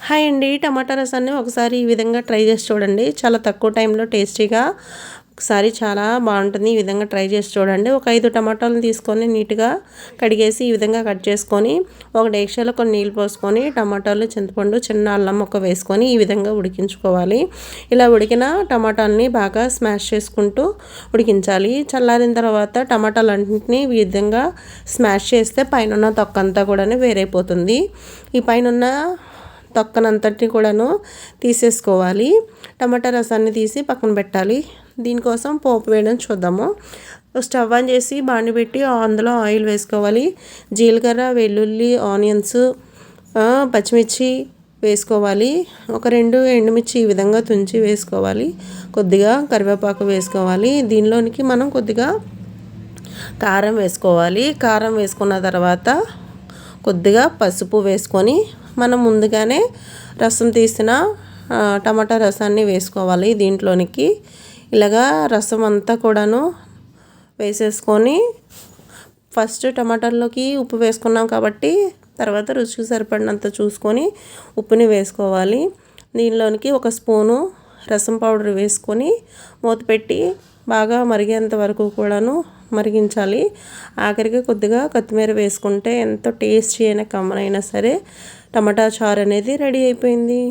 Hi అండి. టమాటా రసాన్ని ఒకసారి ఈ విధంగా ట్రై చేసి చూడండి. చాలా తక్కువ టైంలో టేస్టీగా ఒకసారి చాలా బాగుంటుంది. ఈ విధంగా ట్రై చేసి చూడండి. ఒక 5 టమాటాలను తీసుకొని నీట్గా కడిగేసి ఈ విధంగా కట్ చేసుకొని ఒక డేక్షాలో కొన్ని నీళ్ళు పోసుకొని టమాటాలు, చింతపండు, చిన్న అల్లం ముక్క వేసుకొని ఈ విధంగా ఉడికించుకోవాలి. ఇలా ఉడికిన టమాటాలని బాగా స్మాష్ చేసుకుంటూ ఉడికించాలి. చల్లారిన తర్వాత టమాటాలన్నింటినీ ఈ విధంగా స్మాష్ చేస్తే పైన తొక్కంతా కూడా వేరైపోతుంది. ఈ పైన తొక్కనంతటిని కూడాను తీసేసుకోవాలి. టమాటా రసాన్ని తీసి పక్కన పెట్టాలి. దీనికోసం పోపు వేయడం చూద్దాము. స్టవ్ ఆన్ చేసి బాండి పెట్టి అందులో ఆయిల్ వేసుకోవాలి. జీలకర్ర, వెల్లుల్లి, ఆనియన్స్, పచ్చిమిర్చి వేసుకోవాలి. ఒక 2 ఎండుమిర్చి ఈ విధంగా తుంచి వేసుకోవాలి. కొద్దిగా కరివేపాకు వేసుకోవాలి. దీనిలోనికి మనం కొద్దిగా కారం వేసుకోవాలి. కారం వేసుకున్న తర్వాత కొద్దిగా పసుపు వేసుకొని మనం ముందుగానే రసం తీసిన టమాటా రసాన్ని వేసుకోవాలి. దీంట్లోనికి ఇలాగా రసం అంతా కూడాను వేసేసుకొని ఫస్ట్ టమాటాల్లోకి ఉప్పు వేసుకున్నాం కాబట్టి తర్వాత రుచికి సరిపడినంత చూసుకొని ఉప్పుని వేసుకోవాలి. దీనిలోనికి ఒక స్పూను రసం పౌడర్ వేసుకొని మూత పెట్టి బాగా మరిగేంత వరకు కూడాను మరిగించాలి. ఆఖరికి కొద్దిగా కొత్తిమీర వేసుకుంటే ఎంతో టేస్టీ అయిన కమ్మనైనా సరే టమాటా చారు అనేది రెడీ అయిపోయింది.